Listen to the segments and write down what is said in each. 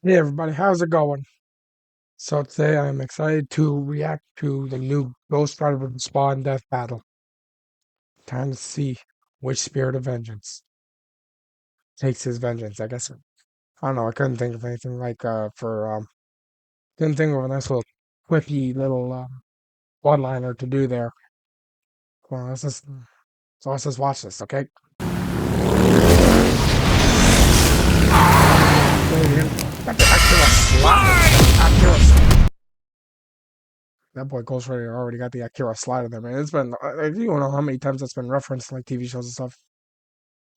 Hey everybody, how's it going? So today I'm excited to react to the new Ghost Rider Spawn Death Battle. Time to see which Spirit of Vengeance takes his vengeance. I guess I don't know. I couldn't think of anything like couldn't think of a nice little quippy little one-liner to do there. Well, let's just watch this, okay? Got the Acura slide. That boy Ghost Rider already got the Akira slide in there, man. It's been, you don't know how many times that's been referenced in like TV shows and stuff.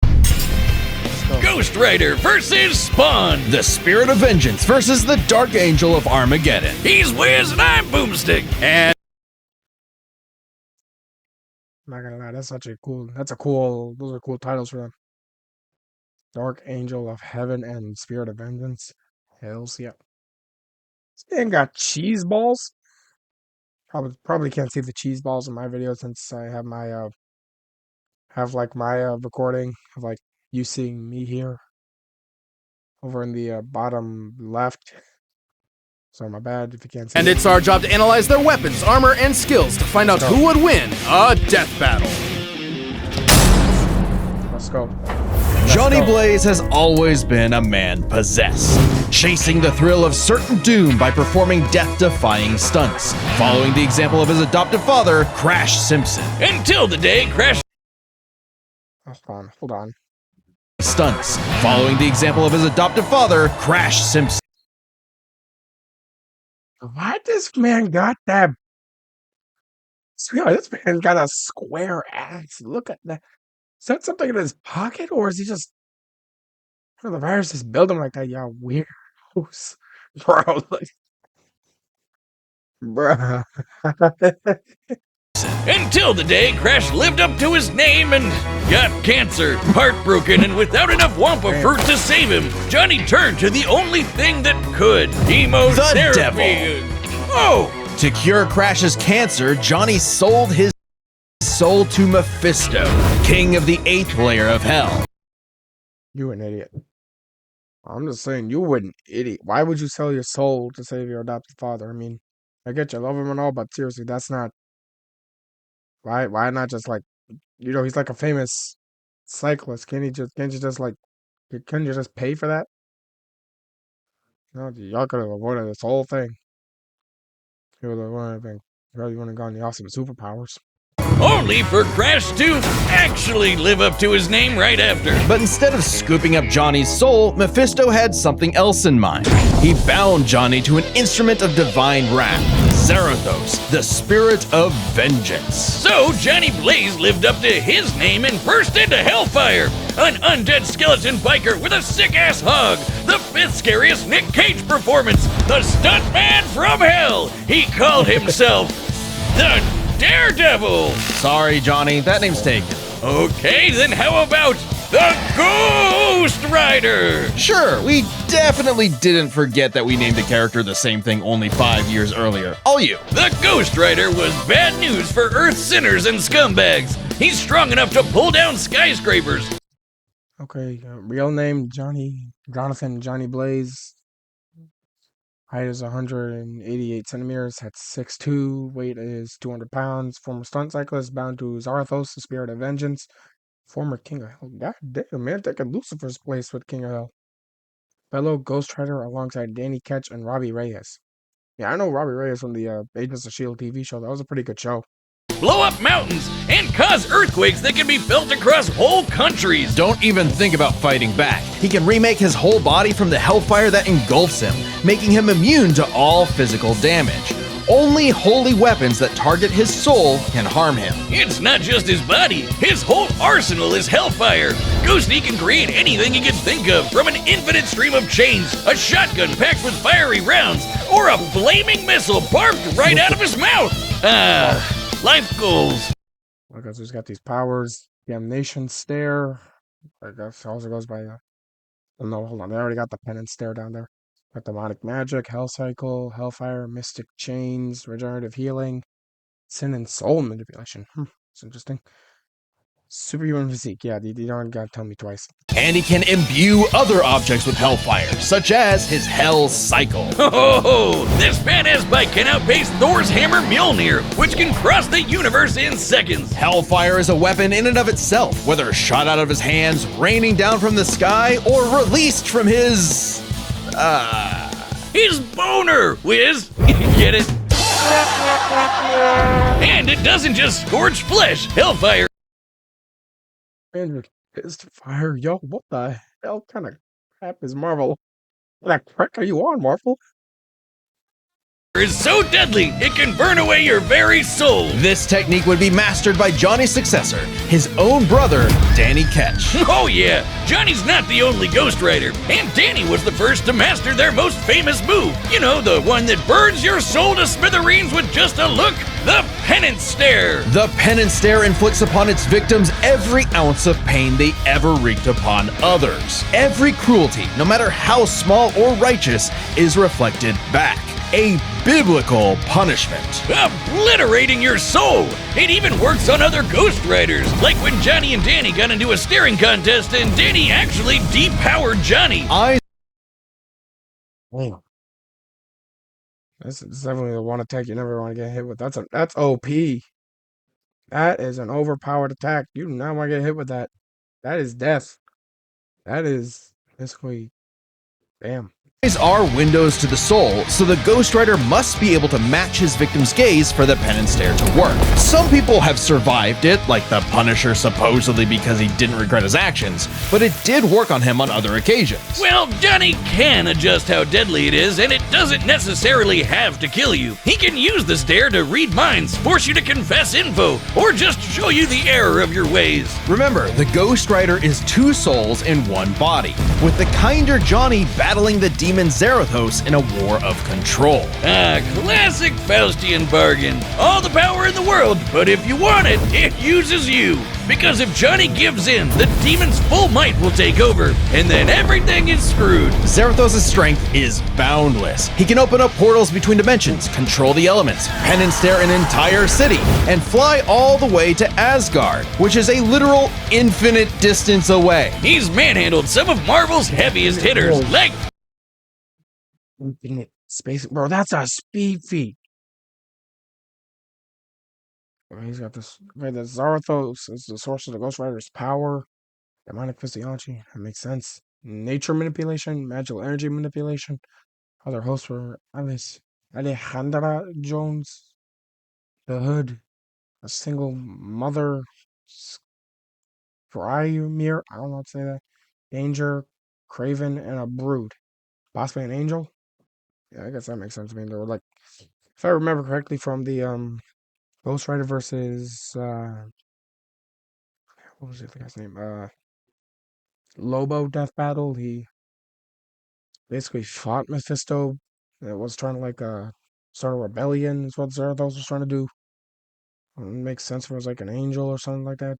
Let's go. Ghost Rider versus Spawn. The Spirit of Vengeance versus the Dark Angel of Armageddon. He's Wiz and I'm Boomstick. And I'm not gonna lie, those are cool titles for them. Dark Angel of Heaven and Spirit of Vengeance. Hells yeah. This man got cheese balls. Probably can't see the cheese balls in my video since I have my recording of like you seeing me here over in the bottom left. So my bad if you can't see. And it's our job to analyze their weapons, armor, and skills to find out who would win a death battle. Let's go. Johnny Blaze has always been a man possessed, chasing the thrill of certain doom by performing death-defying stunts, following the example of his adoptive father, Crash Simpson. Until the day Crash Hold on. Stunts, following the example of his adoptive father, Crash Simpson. Why this man got that? This man got a square ass. Look at that. Is that something in his pocket, or is he just? Or the virus just build him like that? Y'all weirdos, bro. Like, bruh. Until the day Crash lived up to his name and got cancer. Heartbroken and without enough Wampa fruit to save him, Johnny turned to the only thing that could. Chemotherapy. Devil. Oh! To cure Crash's cancer, Johnny sold his soul to Mephisto, king of the 8th layer of hell. You an idiot. I'm just saying, you an idiot. Why would you sell your soul to save your adopted father? I mean, I get you love him and all, but seriously, that's not. Why not just like, he's like a famous cyclist. Can't you just pay for that? No, y'all could have avoided this whole thing. You would have really wouldn't have gotten the awesome superpowers. Only for Crash to actually live up to his name right after. But instead of scooping up Johnny's soul, Mephisto had something else in mind. He bound Johnny to an instrument of divine wrath, Zarathos, the Spirit of Vengeance. So Johnny Blaze lived up to his name and burst into Hellfire, an undead skeleton biker with a sick-ass hug, the 5th scariest Nick Cage performance, the stuntman from hell. He called himself the Daredevil. Sorry, Johnny, that name's taken. Okay, then how about the Ghost Rider? Sure, we definitely didn't forget that we named a character the same thing only 5 years earlier. All you. The Ghost Rider was bad news for Earth's sinners and scumbags. He's strong enough to pull down skyscrapers. Okay, real name Jonathan Johnny Blaze. Height is 188 centimeters. That's 6'2". Weight is 200 pounds. Former stunt cyclist bound to Zarathos, the Spirit of Vengeance. Former King of Hell. God damn, man, taking Lucifer's place with King of Hell. Fellow Ghost Rider alongside Danny Ketch and Robbie Reyes. Yeah, I know Robbie Reyes from the Agents of S.H.I.E.L.D. TV show. That was a pretty good show. Blow up mountains and cause earthquakes that can be felt across whole countries. Don't even think about fighting back. He can remake his whole body from the hellfire that engulfs him, making him immune to all physical damage. Only holy weapons that target his soul can harm him. It's not just his body, his whole arsenal is hellfire. Ghosty can create anything he can think of, from an infinite stream of chains, a shotgun packed with fiery rounds, or a flaming missile barfed right out of his mouth. Life goals. I guess he's got these powers. Damnation Stare. I guess also goes by. Oh, no, hold on. They already got the Penance Stare down there. Got Demonic Magic, Hell Cycle, Hellfire, Mystic Chains, Regenerative Healing, Sin and Soul Manipulation. It's interesting. Superhuman physique. Yeah, you don't gotta tell me twice. And he can imbue other objects with hellfire, such as his Hell Cycle. Oh, this badass bike can outpace Thor's hammer Mjolnir, which can cross the universe in seconds. Hellfire is a weapon in and of itself, whether shot out of his hands, raining down from the sky, or released from his... His boner, Wiz. Get it? And it doesn't just scorch flesh. Hellfire Man, it's fire. Yo, what the hell kind of crap is Marvel? What the crap are you on, Marvel? is so deadly, it can burn away your very soul. This technique would be mastered by Johnny's successor, his own brother, Danny Ketch. Oh yeah, Johnny's not the only Ghost Rider, and Danny was the first to master their most famous move. You know, the one that burns your soul to smithereens with just a look? The Penance Stare. The Penance Stare inflicts upon its victims every ounce of pain they ever wreaked upon others. Every cruelty, no matter how small or righteous, is reflected back. A biblical punishment. Obliterating your soul! It even works on other Ghost Riders, like when Johnny and Danny got into a staring contest and Danny actually depowered Johnny. Damn. That's definitely the one attack you never want to get hit with. That's OP. That is an overpowered attack. You do not want to get hit with that. That is death. That is basically damn. Eyes are windows to the soul, so the Ghost Rider must be able to match his victim's gaze for the Penance Stare to work. Some people have survived it, like the Punisher supposedly because he didn't regret his actions, but it did work on him on other occasions. Well, Johnny can adjust how deadly it is, and it doesn't necessarily have to kill you. He can use the stare to read minds, force you to confess info, or just show you the error of your ways. Remember, the Ghost Rider is two souls in one body, with the kinder Johnny battling the demon Zarathos in a war of control. Ah, classic Faustian bargain. All the power in the world, but if you want it, it uses you. Because if Johnny gives in, the demon's full might will take over, and then everything is screwed. Zarathos' strength is boundless. He can open up portals between dimensions, control the elements, penance stare an entire city, and fly all the way to Asgard, which is a literal infinite distance away. He's manhandled some of Marvel's heaviest hitters, like Infinite space, bro. That's a speed feat. He's got this. Okay, the Zarathos is the source of the Ghost Rider's power. Demonic physiology. That makes sense. Nature manipulation, magical energy manipulation. Other hosts were Alejandra Jones, the Hood, a single mother, Frymir. I don't know how to say that. Danger, Craven, and a Brood. Possibly an angel. Yeah, I guess that makes sense. I mean, they were like, if I remember correctly from the Ghost Rider versus what was the other guy's name? Lobo Death Battle. He basically fought Mephisto. It was trying to like start a rebellion. Is what Zarathos was trying to do. It makes sense if it was like an angel or something like that.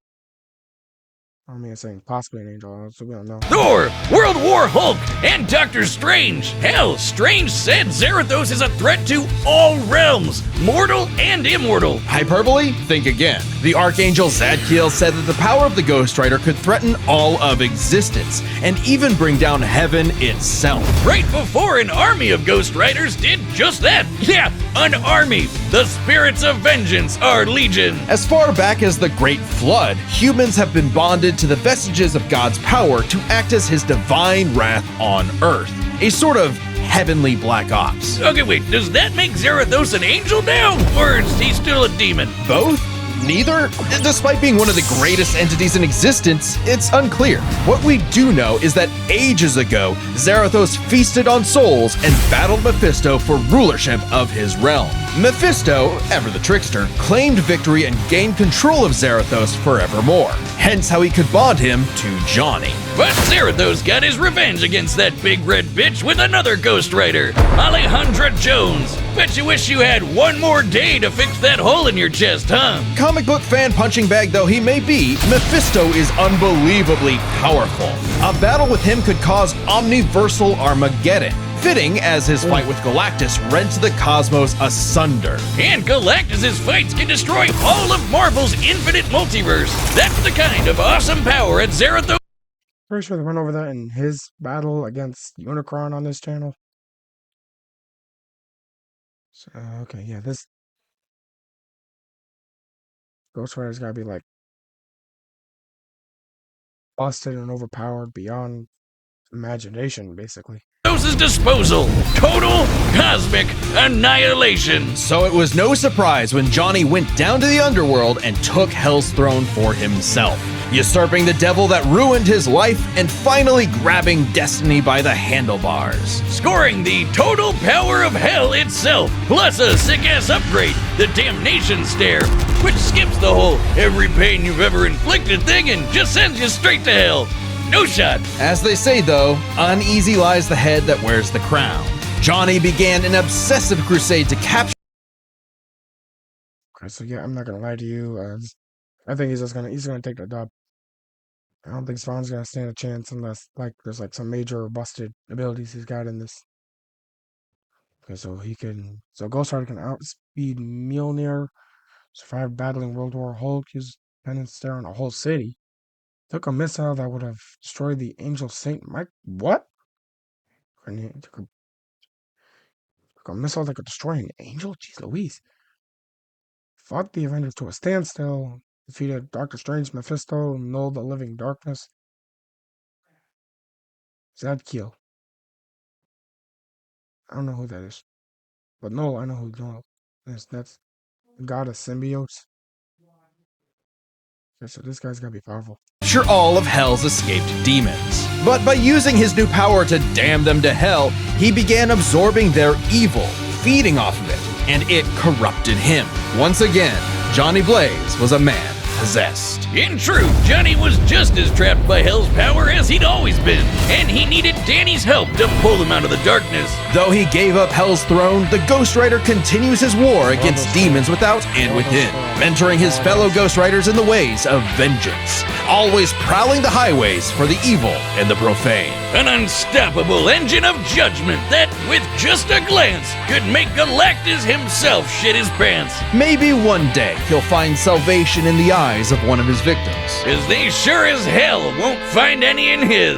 I mean, it's saying possibly an angel, so we don't know. Thor, World War Hulk, and Doctor Strange. Hell, Strange said Zarathos is a threat to all realms, mortal and immortal. Hyperbole? Think again. The Archangel Zadkiel said that the power of the Ghost Rider could threaten all of existence, and even bring down heaven itself. Right before an army of Ghost Riders did just that. Yeah, an army. The spirits of vengeance are legion. As far back as the Great Flood, humans have been bonded to the vestiges of God's power to act as his divine wrath on Earth. A sort of heavenly Black Ops. Okay, wait, does that make Zarathos an angel now? Or is he still a demon? Both? Neither? Despite being one of the greatest entities in existence, it's unclear. What we do know is that ages ago, Zarathos feasted on souls and battled Mephisto for rulership of his realm. Mephisto, ever the trickster, claimed victory and gained control of Zarathos forevermore, hence how he could bond him to Johnny. But Zarathos got his revenge against that big red bitch with another Ghost Rider, Alejandra Jones. Bet you wish you had one more day to fix that hole in your chest, huh? Comic book fan punching bag though he may be, Mephisto is unbelievably powerful. A battle with him could cause omniversal Armageddon. Fitting, as his fight with Galactus rent the cosmos asunder. And Galactus' fights can destroy all of Marvel's infinite multiverse. That's the kind of awesome power at Zarathos. Pretty sure they went over that in his battle against Unicron on this channel. So, okay, yeah, this Ghost Rider's gotta be like busted and overpowered beyond imagination, basically. Disposal. Total cosmic annihilation. So it was no surprise when Johnny went down to the underworld and took Hell's throne for himself, usurping the devil that ruined his life and finally grabbing destiny by the handlebars. Scoring the total power of hell itself, plus a sick-ass upgrade, the Damnation Stare, which skips the whole every pain you've ever inflicted thing and just sends you straight to hell. No shot. As they say, though, uneasy lies the head that wears the crown. Johnny began an obsessive crusade to capture. Okay, so yeah, I'm not gonna lie to you. I think he's gonna take the dub. I don't think Spawn's gonna stand a chance unless like there's like some major busted abilities he's got in this. Okay, so Ghost Rider can outspeed Mjolnir, survive battling World War Hulk, use Penance Stare on a whole city. Took a missile that would have destroyed the Angel Saint Mike. What? Took a missile that could destroy an angel? Jeez Louise. Fought the Avengers to a standstill. Defeated Doctor Strange, Mephisto, Null the Living Darkness. Zadkiel. I don't know who that is. But Null, I know who Null is. That's the god of symbiotes. Okay, so this guy's gotta be powerful. Capture all of Hell's escaped demons. But by using his new power to damn them to hell, he began absorbing their evil, feeding off of it, and it corrupted him. Once again, Johnny Blaze was a man possessed. In truth, Johnny was just as trapped by Hell's power as he'd always been, and he needed Danny's help to pull him out of the darkness. Though he gave up Hell's throne, the Ghost Rider continues his war against demons without and within, mentoring his fellow Ghost Riders in the ways of vengeance, always prowling the highways for the evil and the profane. An unstoppable engine of judgment that, with just a glance, could make Galactus himself shit his pants. Maybe one day he'll find salvation in the eyes of one of his victims. As they sure as hell won't find any in his.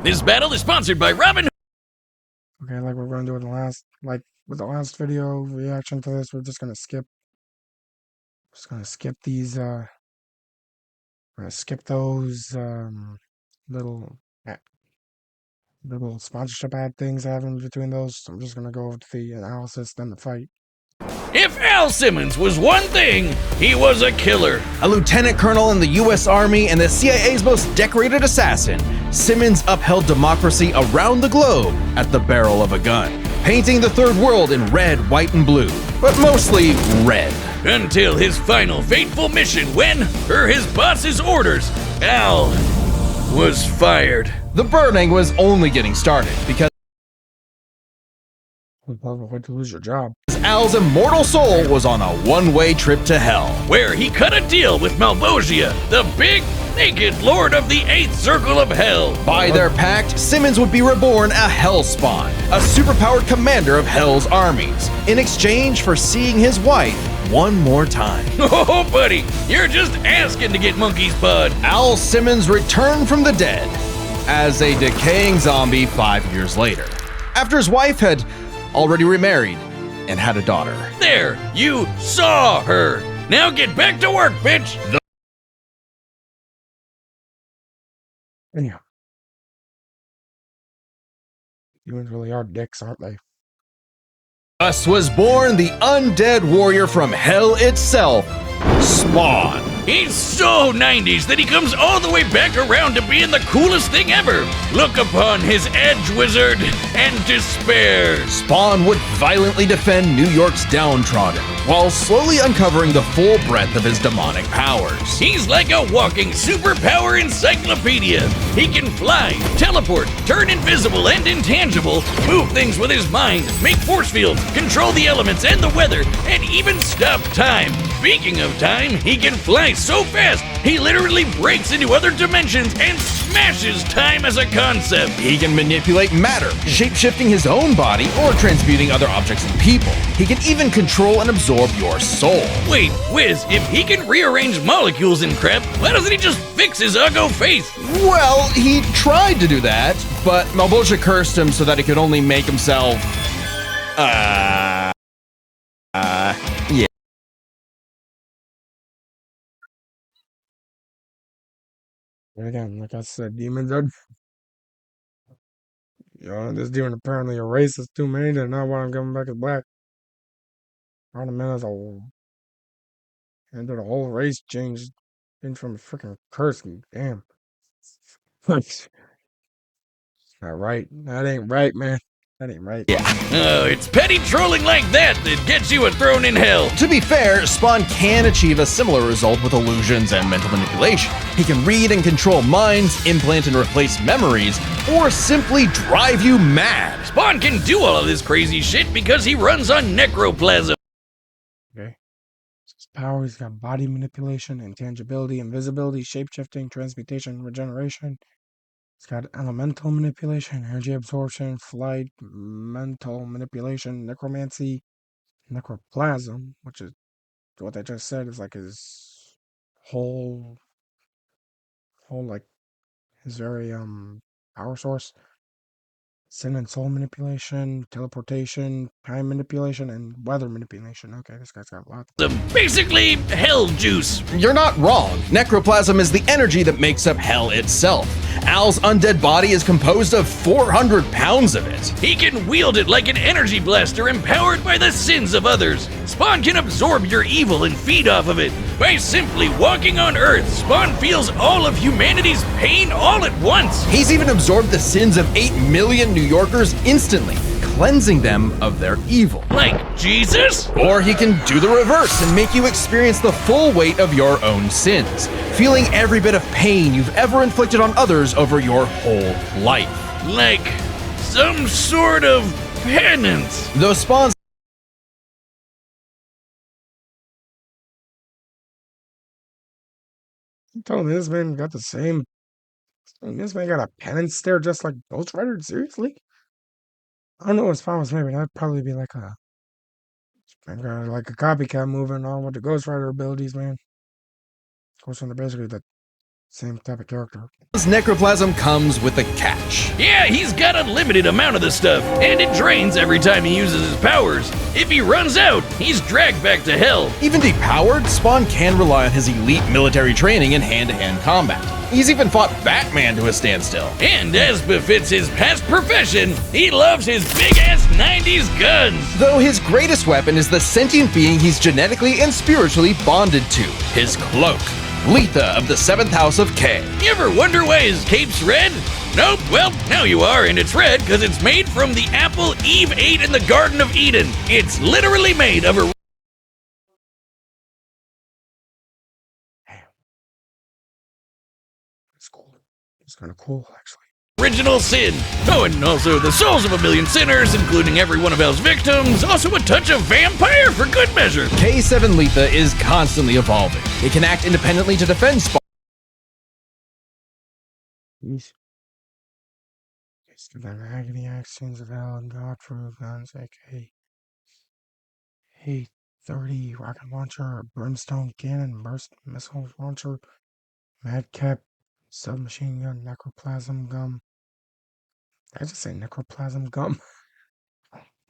This battle is sponsored by Robin. Okay, like we're gonna do with the last video reaction to this, we're just gonna skip. These. We're gonna skip those little sponsorship ad things I have in between those. So I'm just gonna go over to the analysis, then the fight. If Al Simmons was one thing, he was a killer. A lieutenant colonel in the U.S. Army and the CIA's most decorated assassin, Simmons upheld democracy around the globe at the barrel of a gun, painting the third world in red, white, and blue, but mostly red. Until his final fateful mission when, per his boss's orders, Al was fired. The burning was only getting started because Way to lose your job. Al's immortal soul was on a one-way trip to hell, where he cut a deal with Malvosia, the big, naked lord of the 8th Circle of Hell. By their pact, Simmons would be reborn a Hellspawn, a superpowered commander of Hell's armies, in exchange for seeing his wife one more time. Oh, buddy, you're just asking to get monkey's bud. Al Simmons returned from the dead as a decaying zombie 5 years later, after his wife had already remarried and had a daughter. There, you saw her. Now get back to work, bitch. Anyhow, humans really are dicks, aren't they? Thus was born the undead warrior from hell itself, Spawn. He's so 90s that he comes all the way back around to being the coolest thing ever. Look upon his edge, wizard, and despair. Spawn would violently defend New York's downtrodden, while slowly uncovering the full breadth of his demonic powers. He's like a walking superpower encyclopedia. He can fly, teleport, turn invisible and intangible, move things with his mind, make force fields, control the elements and the weather, and even stop time. Speaking of time, he can fly so fast, he literally breaks into other dimensions and smashes time as a concept. He can manipulate matter, shapeshifting his own body or transmuting other objects and people. He can even control and absorb your soul. Wait, Wiz, if he can rearrange molecules and crap, why doesn't he just fix his uggo face? Well, he tried to do that, but Malbolgia cursed him so that he could only make himself... yeah. And again, like I said, demons are. This demon apparently erases too many to not want him coming back as black. Right a minute, and the whole race changed in from a freaking curse. Damn. That's not right. That ain't right, man. That ain't right. Yeah. Oh, it's petty trolling like that that gets you a throne in hell. To be fair, Spawn can achieve a similar result with illusions and mental manipulation. He can read and control minds, implant and replace memories, or simply drive you mad. Spawn can do all of this crazy shit because he runs on necroplasm. Okay. His power, he's got body manipulation, intangibility, invisibility, shapeshifting, transmutation, regeneration. He's got elemental manipulation, energy absorption, flight, mental manipulation, necromancy, necroplasm, which is what I just said is like his whole like his very power source. Sin and soul manipulation, teleportation, time manipulation, and weather manipulation. Okay, this guy's got a lot. Basically, hell juice. You're not wrong. Necroplasm is the energy that makes up hell itself. Al's undead body is composed of 400 pounds of it. He can wield it like an energy blaster empowered by the sins of others. Spawn can absorb your evil and feed off of it. By simply walking on Earth, Spawn feels all of humanity's pain all at once. He's even absorbed the sins of 8 million New Yorkers instantly, cleansing them of their evil. Like Jesus? Or he can do the reverse and make you experience the full weight of your own sins, feeling every bit of pain you've ever inflicted on others over your whole life. Like some sort of penance. Though Spawn's I'm telling you, this man got the same. This man got a penance stare just like Ghost Rider. Seriously? I don't know if Spawn was maybe that'd probably be like a copycat moving on with the Ghost Rider abilities, man. Ghost Rider basically the same type of character. necroplasm comes with a catch. Yeah, he's got a limited amount of the stuff, and it drains every time he uses his powers. If he runs out, he's dragged back to hell. Even depowered, Spawn can rely on his elite military training in hand-to-hand combat. He's even fought Batman to a standstill. And as befits his past profession, he loves his big-ass 90s guns. Though his greatest weapon is the sentient being he's genetically and spiritually bonded to, his cloak. Letha of the 7th House of K. You ever wonder why his cape's red? Nope, well, now you are, and it's red because it's made from the apple Eve ate in the Garden of Eden. It's literally made of a... It's cool. It's kind of cool, actually. original sin. Oh, and also the souls of a million sinners, including every one of Hell's victims. Also a touch of vampire for good measure. K7 Letha is constantly evolving. It can act independently to defend Spawn. Jeez. The agony actions of hell and God proof guns, aka 830 rocket launcher, brimstone cannon, burst missile launcher, madcap submachine gun, necroplasm gum. Did I just say necroplasm gum?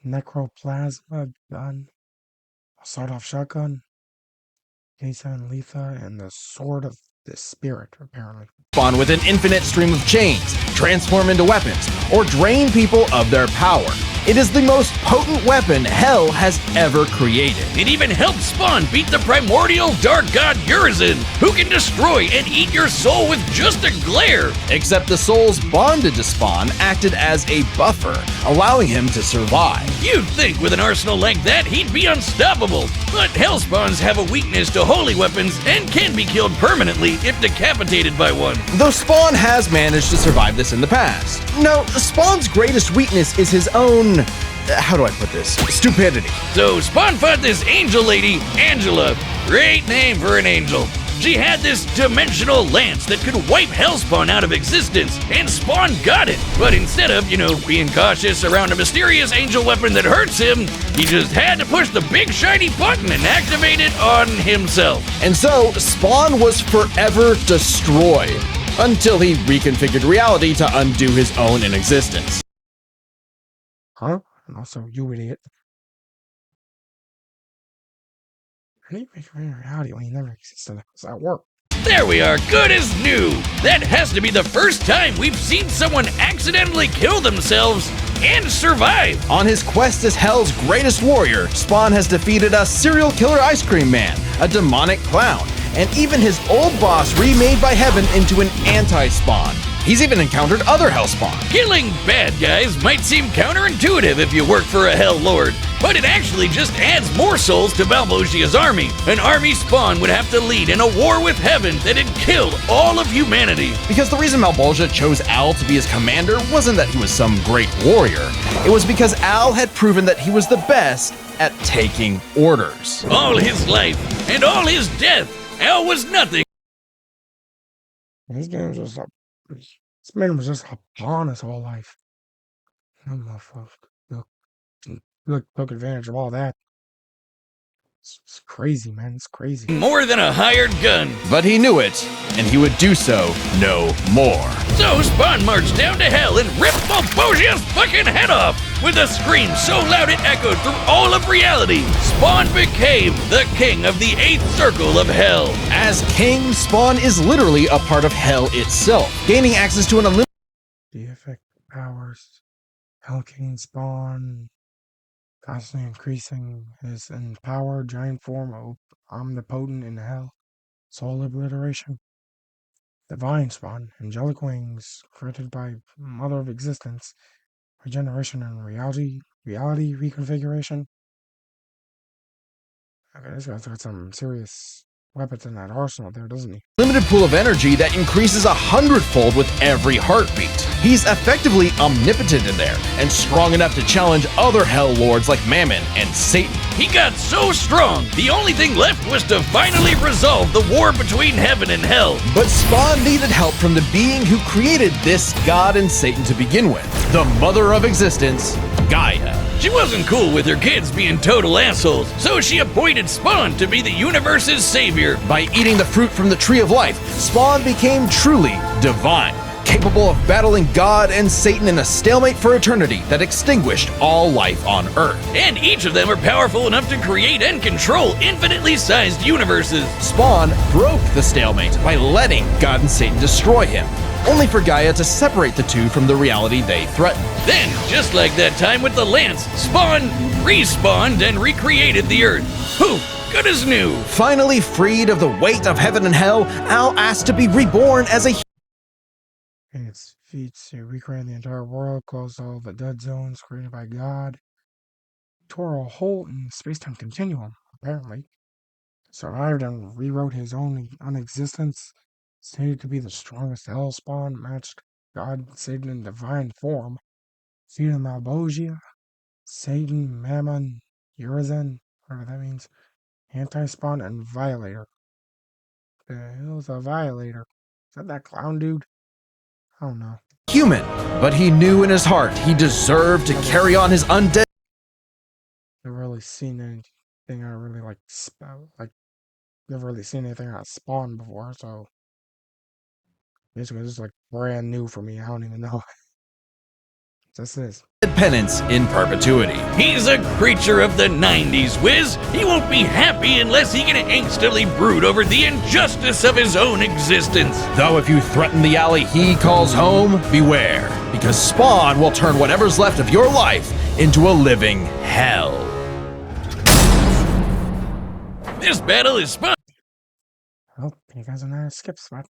Necroplasma gun, a sawed-off shotgun, K7 Letha, and the sword of the spirit, apparently. Spawn with an infinite stream of chains, transform into weapons, or drain people of their power. It is the most potent weapon Hell has ever created. It even helped Spawn beat the primordial dark god Urizen, who can destroy and eat your soul with just a glare. Except the souls bonded to Spawn acted as a buffer, allowing him to survive. You'd think with an arsenal like that, he'd be unstoppable. But Hellspawns have a weakness to holy weapons and can be killed permanently if decapitated by one. Though Spawn has managed to survive this in the past. No, Spawn's greatest weakness is his own, how do I put this, stupidity. So Spawn fought this angel lady, Angela. Great name for an angel. She had this dimensional lance that could wipe Hellspawn out of existence, and Spawn got it. But instead of, being cautious around a mysterious angel weapon that hurts him, he just had to push the big shiny button and activate it on himself. And so, Spawn was forever destroyed, until he reconfigured reality to undo his own inexistence. Huh? And also, you idiot. How do you make reality when you never existed? How does that work? There we are, good as new. That has to be the first time we've seen someone accidentally kill themselves and survive. On his quest as Hell's greatest warrior, Spawn has defeated a serial killer ice cream man, a demonic clown, and even his old boss remade by Heaven into an anti-Spawn. He's even encountered other Hellspawn. Killing bad guys might seem counterintuitive if you work for a Hell Lord, but it actually just adds more souls to Malvosia's army. An army Spawn would have to lead in a war with Heaven that had killed all of humanity. Because the reason Malvolgia chose Al to be his commander wasn't that he was some great warrior. It was because Al had proven that he was the best at taking orders. All his life and all his death, Al was nothing. This game was just this man was just a pawn his whole life. That motherfucker took advantage of all that. It's crazy, man. It's crazy. More than a hired gun. But he knew it, and he would do so no more. So Spawn marched down to Hell and ripped Malvosia's fucking head off with a scream so loud it echoed through all of reality. Spawn became the king of the 8th circle of Hell. As king, Spawn is literally a part of Hell itself, gaining access to an unlimited The effect powers. Hell King Spawn constantly increasing his empowered giant form of omnipotent in Hell. Soul obliteration. Divine Spawn, angelic wings, created by Mother of Existence, regeneration and reality reconfiguration. Okay, this guy's got some serious weapons in that arsenal there, doesn't he? limited pool of energy that increases 100-fold with every heartbeat. He's effectively omnipotent in there, and strong enough to challenge other Hell Lords like Mammon and Satan. He got so strong, the only thing left was to finally resolve the war between Heaven and Hell. But Spawn needed help from the being who created this God and Satan to begin with, the Mother of Existence, Gaia. She wasn't cool with her kids being total assholes, so she appointed Spawn to be the universe's savior. By eating the fruit from the Tree of Life, Spawn became truly divine, capable of battling God and Satan in a stalemate for eternity that extinguished all life on Earth. And each of them are powerful enough to create and control infinitely sized universes. Spawn broke the stalemate by letting God and Satan destroy him, only for Gaia to separate the two from the reality they threatened. Then, just like that time with the Lance, Spawn respawned and recreated the Earth. Poof, good as new. Finally freed of the weight of heaven and hell, Al asked to be reborn as a In its feats to recreate the entire world, closed all the dead zones created by God, tore a hole in the space-time continuum, apparently, survived and rewrote his own existence, stated to be the strongest Hell Spawn, matched God, Satan in divine form, defeated Malvosia, Satan, Mammon, Urizen, whatever that means, Anti-Spawn, and Violator. The hell's a Violator? Is that clown dude? I don't know. human, but he knew in his heart he deserved to carry on his undead. Never really seen anything I really never really seen anything out of Spawn before, so basically this is like brand new for me. I don't even know. This is. Penance in perpetuity. He's a creature of the 90s, Wiz. He won't be happy unless he can instantly brood over the injustice of his own existence. Though if you threaten the alley he calls home, beware, because Spawn will turn whatever's left of your life into a living hell. This battle is sponsored. Oh, you guys are not skip spot.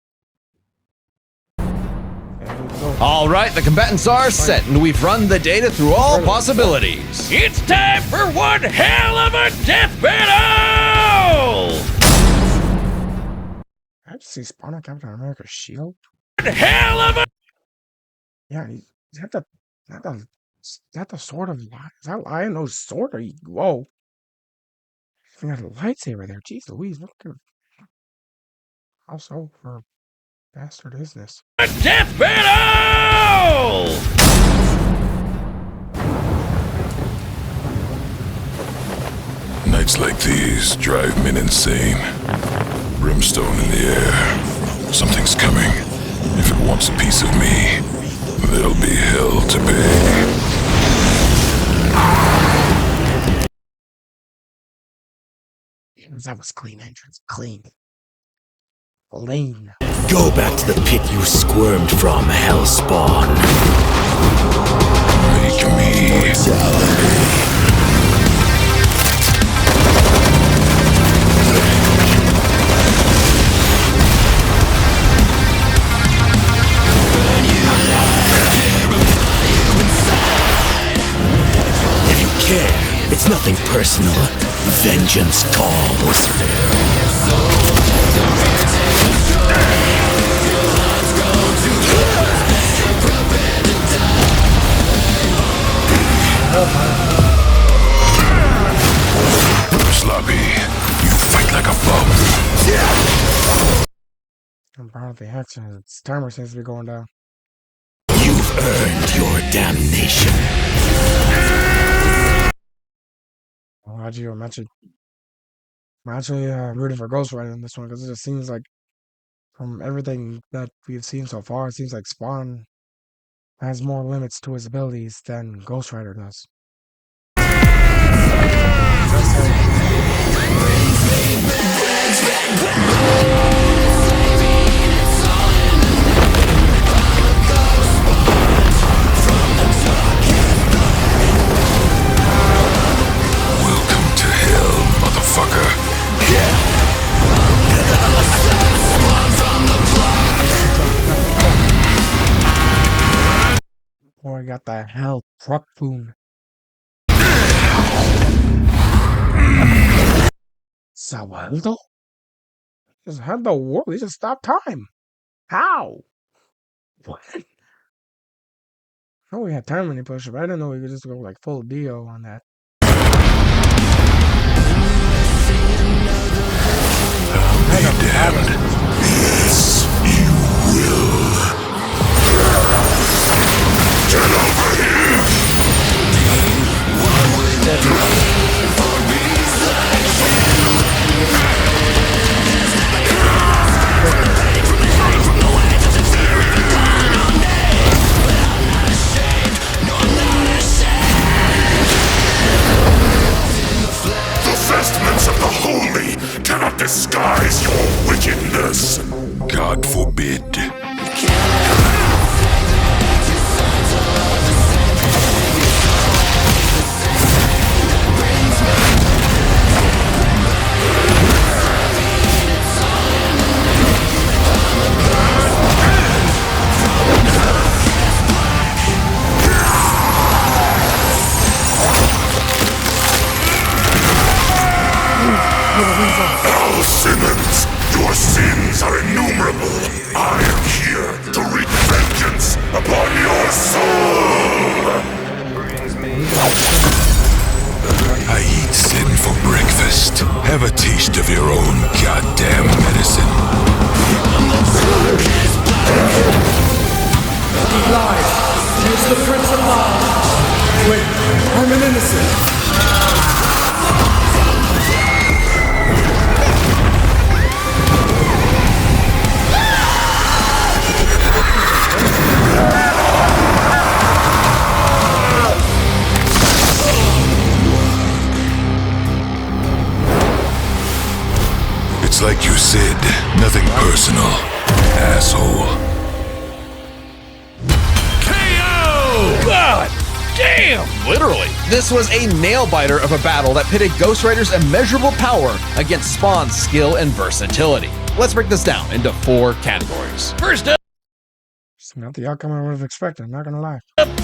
There we go. All right, the combatants are set, and we've run the data through all possibilities. It's time for one hell of a death battle! I just see Spawn on Captain America's shield. One hell of a... Yeah, is that the sword of lion? Is that lion? No sword? Or whoa. He got a lightsaber there. Jeez Louise, what the... How so for bastard is this? A death battle! Nights like these drive men insane. Brimstone in the air. Something's coming. If it wants a piece of me, there'll be hell to pay. That was clean entrance. Clean. Clean. Go back to the pit you squirmed from, Hellspawn. Make me. If you care, it's nothing personal. Vengeance calls. Sloppy, you fight like a bum. I'm proud of the action. Its timer seems to be going down. You've earned your damnation. Well, I'm actually rooting for Ghost Rider in this one because it just seems like, from everything that we've seen so far, it seems like Spawn has more limits to his abilities than Ghost Rider does. Welcome to hell, motherfucker. Boy, I got the hell truck boon. Sawaldo? Just had the world. He just stopped time. How? What? I know we had time manipulation, but I didn't know we could just go like full Dio on that. Be damned. Yes, you will. Get over here! The vestments of the holy cannot disguise your wickedness. God forbid. Al Simmons, your sins are innumerable. I am here to wreak vengeance upon your soul. I eat sin for breakfast. Have a taste of your own goddamn medicine. He lied. He is the Prince of Lies. Wait, I'm an innocent. It's like you said, nothing personal, asshole. KO! God damn, literally. This was a nail-biter of a battle that pitted Ghost Rider's immeasurable power against Spawn's skill and versatility. Let's break this down into 4 categories. First up, It's not the outcome I would have expected, I'm not gonna lie.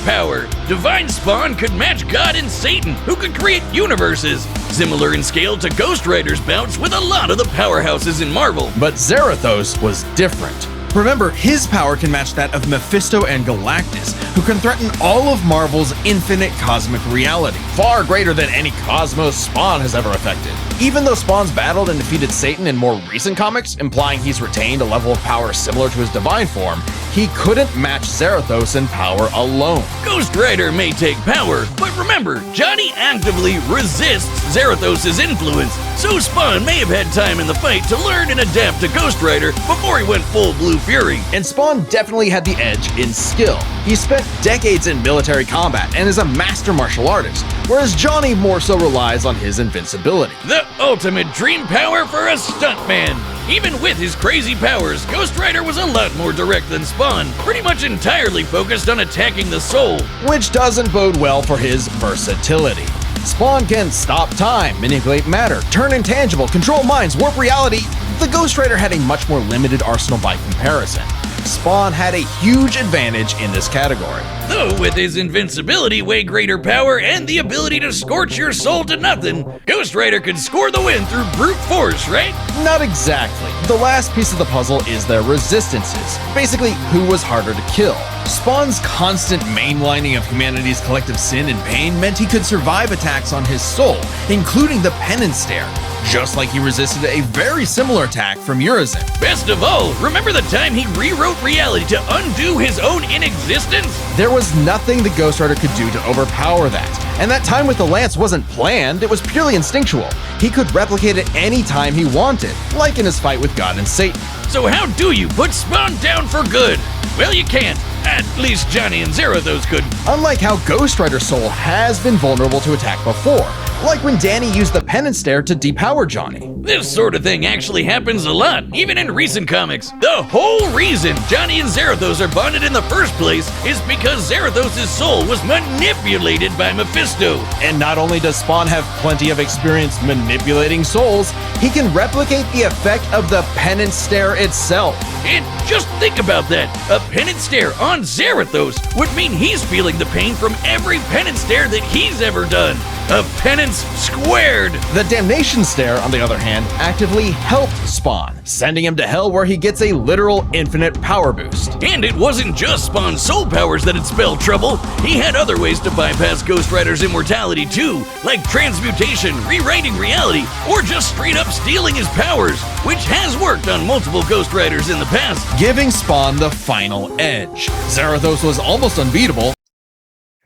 power. Divine Spawn could match God and Satan, who could create universes. Similar in scale to Ghost Rider's bouts with a lot of the powerhouses in Marvel. But Zarathos was different. Remember, his power can match that of Mephisto and Galactus, who can threaten all of Marvel's infinite cosmic reality, far greater than any cosmos Spawn has ever affected. Even though Spawn's battled and defeated Satan in more recent comics, implying he's retained a level of power similar to his divine form, he couldn't match Zarathos in power alone. Ghost Rider may take power, but remember, Johnny actively resists Zarathos' influence, so Spawn may have had time in the fight to learn and adapt to Ghost Rider before he went full Blue Fury. And Spawn definitely had the edge in skill. He spent decades in military combat and is a master martial artist, whereas Johnny more so relies on his invincibility. The ultimate dream power for a stuntman. Even with his crazy powers, Ghost Rider was a lot more direct than Spawn, pretty much entirely focused on attacking the soul. Which doesn't bode well for his versatility. Spawn can stop time, manipulate matter, turn intangible, control minds, warp reality. The Ghost Rider had a much more limited arsenal by comparison. Spawn had a huge advantage in this category. Though with his invincibility, way greater power, and the ability to scorch your soul to nothing, Ghost Rider could score the win through brute force, right? Not exactly. The last piece of the puzzle is their resistances. Basically, who was harder to kill. Spawn's constant mainlining of humanity's collective sin and pain meant he could survive attacks on his soul, including the penance stare, just like he resisted a very similar attack from Urizen. Best of all, remember the time he rewrote reality to undo his own inexistence? There was nothing the Ghost Rider could do to overpower that, and that time with the lance wasn't planned, it was purely instinctual. He could replicate it any time he wanted, like in his fight with God and Satan. So how do you put Spawn down for good? Well, you can't. At least Johnny and Zarathos couldn't. Unlike how Ghost Rider's soul has been vulnerable to attack before, like when Danny used the penance stare to depower Johnny. This sort of thing actually happens a lot, even in recent comics. The whole reason Johnny and Zarathos are bonded in the first place is because Zarathos' soul was manipulated by Mephisto. And not only does Spawn have plenty of experience manipulating souls, he can replicate the effect of the penance stare itself. And just think about that. A penance stare on Zarathos would mean he's feeling the pain from every penance stare that he's ever done. A penance squared. The damnation stare, on the other hand, actively helped Spawn, sending him to hell where he gets a literal infinite power boost. And it wasn't just Spawn's soul powers that had spelled trouble. He had other ways to bypass Ghost Rider's immortality too, like transmutation, rewriting reality, or just straight up stealing his powers, which has worked on multiple Ghost Riders in the past. Giving Spawn the final edge. Zarathos was almost unbeatable.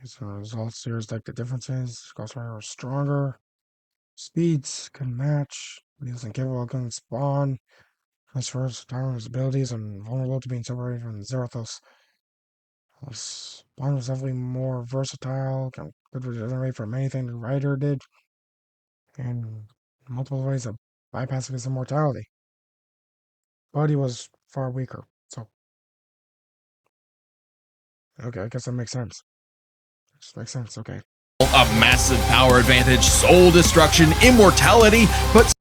So results here's like the differences. Ghost Rider was stronger. Speeds can match. He wasn't capable of killing Spawn. As far as his abilities and vulnerable to being separated from Zarathos. Spawn was definitely more versatile, could regenerate from anything the Rider did, and multiple ways of bypassing his immortality. But he was far weaker, so okay, I guess that makes sense. Just makes sense, okay. A massive power advantage, soul destruction, immortality, but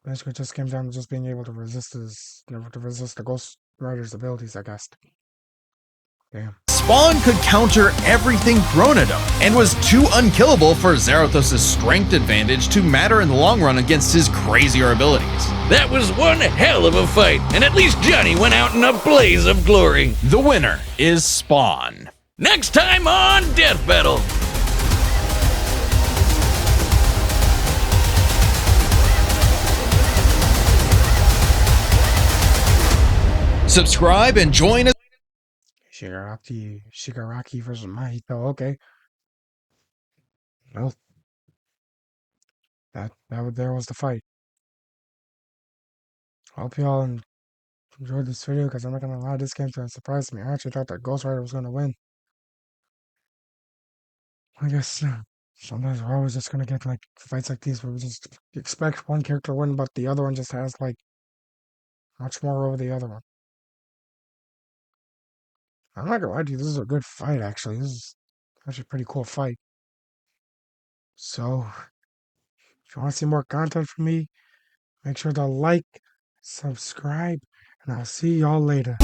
Basically, it just came down to just being able to resist the Ghost Rider's abilities, I guess. Damn. Spawn could counter everything thrown at him, and was too unkillable for Zarathos' strength advantage to matter in the long run against his crazier abilities. That was one hell of a fight, and at least Johnny went out in a blaze of glory. The winner is Spawn. Next time on Death Battle. Subscribe and join us. Shigaraki versus Mahito, okay. Well, there was the fight. Hope y'all enjoyed this video, because I'm not gonna lie, this came to surprise me. I actually thought that Ghost Rider was gonna win. I guess sometimes we're always just gonna get like fights like these where we just expect one character to win, but the other one just has like much more over the other one. I'm not gonna lie to you, this is a good fight actually. This is actually a pretty cool fight. So, if you want to see more content from me, make sure to like, subscribe, and I'll see y'all later.